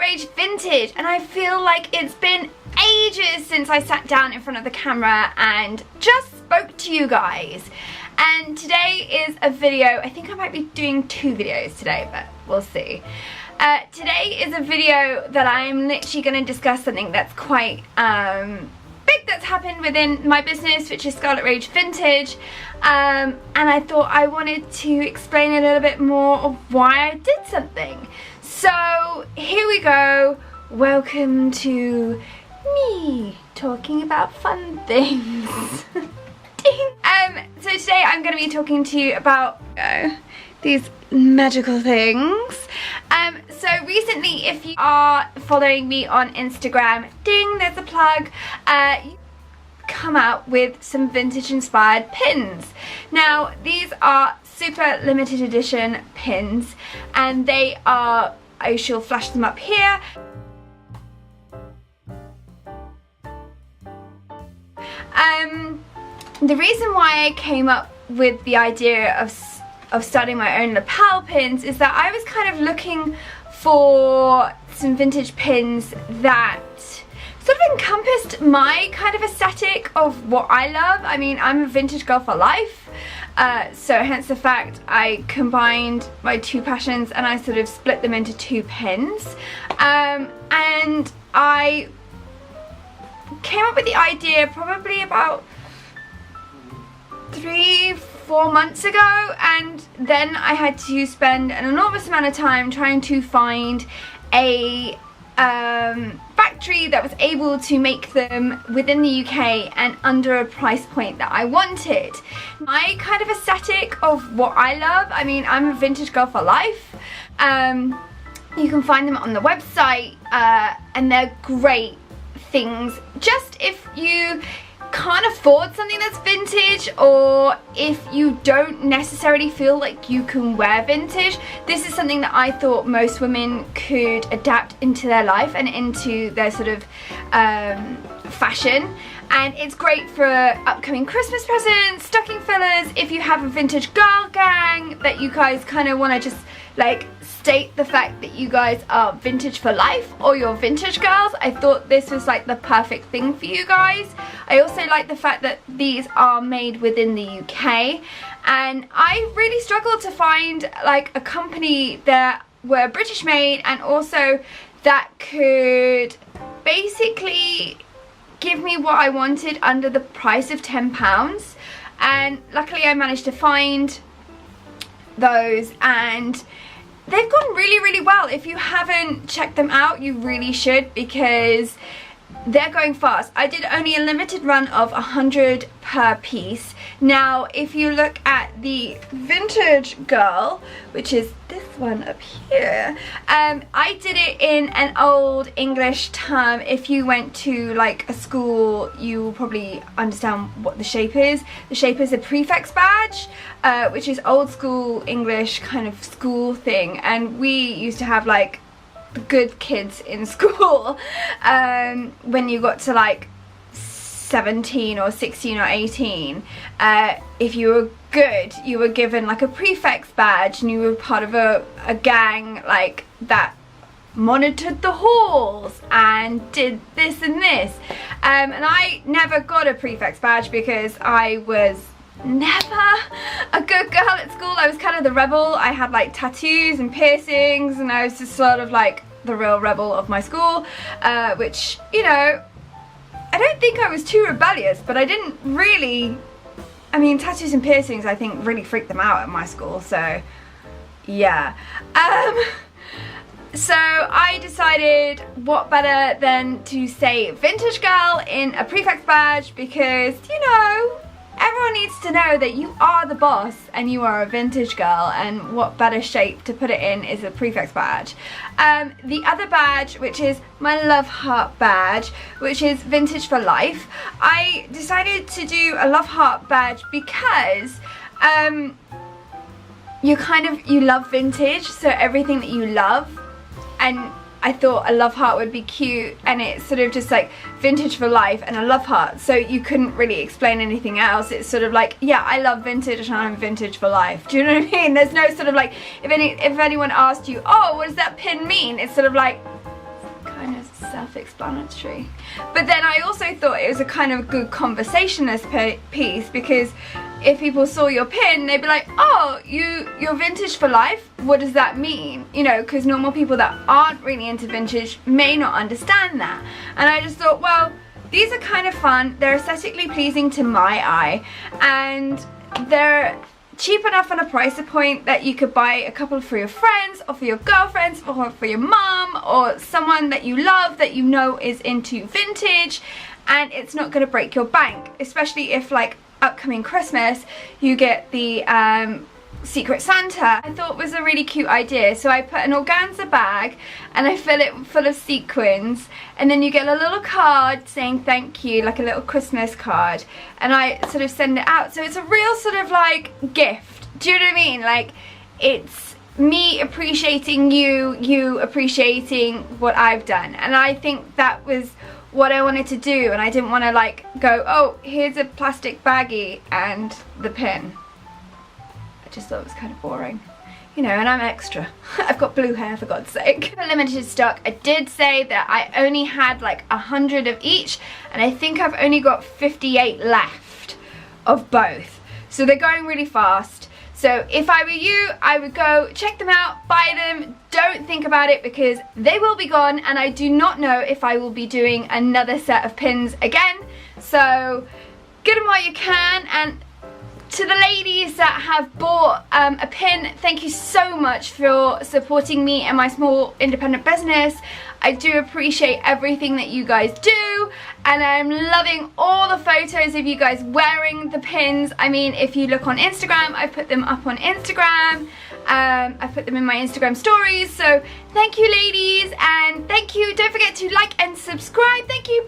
Rage Vintage, and I feel like it's been ages since I sat down in front of the camera and just spoke to you guys. And today is a video, I think I might be doing 2 videos today, but we'll see. Today is a video that I'm literally going to discuss something that's quite big that's happened within my business, which is Scarlet Rage Vintage, and I thought I wanted to explain a little bit more of why I did something. So here we go. Welcome to me talking about fun things. So today I'm going to be talking to you about these magical things. So recently, if you are following me on Instagram, ding, there's a plug, come out with some vintage inspired pins. Now these are super limited edition pins, and they are, I shall flash them up here. The reason why I came up with the idea of starting my own lapel pins is that I was kind of looking for some vintage pins that sort of encompassed my kind of aesthetic of what I love. I mean, I'm a vintage girl for life, so hence the fact I combined my 2 passions and I sort of split them into 2 pins, and I came up with the idea probably about 3-4 months ago, and then I had to spend an enormous amount of time trying to find a factory that was able to make them within the UK and under a price point that I wanted. My kind of aesthetic of what I love, I mean, I'm a vintage girl for life. You can find them on the website, and they're great things just if you can't afford something that's vintage, or if you don't necessarily feel like you can wear vintage. This is something that I thought most women could adapt into their life and into their sort of fashion, and it's great for upcoming Christmas presents, stocking fillers, if you have a vintage girl gang that you guys kind of want to just like state the fact that you guys are vintage for life, or you're vintage girls. I thought this was like the perfect thing for you guys. I also like the fact that these are made within the UK, and I really struggled to find like a company that were British made and also that could basically give me what I wanted under the price of £10, and luckily I managed to find those, and they've gone really well. If you haven't checked them out, you really should, because they're going fast. I did only a limited run of 100 per piece. Now if you look at the Vintage Girl, which is this one up here, I did it in an old English term. If you went to like a school, you will probably understand what the shape is. The shape is a prefix badge, which is old school English kind of school thing, and we used to have like the good kids in school, when you got to like 17 or 16 or 18, if you were good, you were given like a prefix badge, and you were part of a gang like that monitored the halls and did this and this, and I never got a prefix badge because I was never a good girl at school. I was kind of the rebel. I had like tattoos and piercings, and I was just sort of like the real rebel of my school, which, you know, I don't think I was too rebellious, but I didn't really, I mean, tattoos and piercings I think really freaked them out at my school, so yeah. So I decided what better than to say Vintage Girl in a prefix badge, because, you know, everyone needs to know that you are the boss and you are a vintage girl, and what better shape to put it in is a prefix badge. The other badge, which is my Love Heart badge, which is vintage for life, I decided to do a Love Heart badge because you love vintage, so everything that you love, and I thought a love heart would be cute, and it's sort of just like vintage for life and a love heart, so you couldn't really explain anything else. It's sort of like, yeah, I love vintage and I'm vintage for life. Do you know what I mean? There's no sort of like, if anyone asked you, oh, what does that pin mean? It's sort of like self-explanatory. But then I also thought it was a kind of good conversationalist piece, because if people saw your pin, they'd be like, oh, you're vintage for life? What does that mean? You know, because normal people that aren't really into vintage may not understand that. And I just thought, well, these are kind of fun, they're aesthetically pleasing to my eye, and they're cheap enough on a price point that you could buy a couple for your friends, or for your girlfriends, or for your mum, or someone that you love that you know is into vintage, and it's not going to break your bank, especially if, like, upcoming Christmas you get the Secret Santa. I thought it was a really cute idea, so I put an organza bag and I fill it full of sequins, and then you get a little card saying thank you, like a little Christmas card, and I sort of send it out. So it's a real sort of like gift, do you know what I mean? Like, it's me appreciating you, you appreciating what I've done, and I think that was what I wanted to do, and I didn't want to like go, oh, here's a plastic baggie and the pin. I just thought it was kind of boring, you know, and I'm extra. I've got blue hair, for God's sake. For limited stock, I did say that I only had like 100 of each, and I think I've only got 58 left of both. So they're going really fast. So if I were you, I would go check them out, buy them, don't think about it, because they will be gone, and I do not know if I will be doing another set of pins again. So get them while you can, and to the ladies that have bought a pin, thank you so much for supporting me and my small independent business. I do appreciate everything that you guys do, and I'm loving all the photos of you guys wearing the pins. I mean, if you look on Instagram, I put them up on Instagram. I put them in my Instagram stories. So thank you, ladies, and thank you. Don't forget to like and subscribe. Thank you.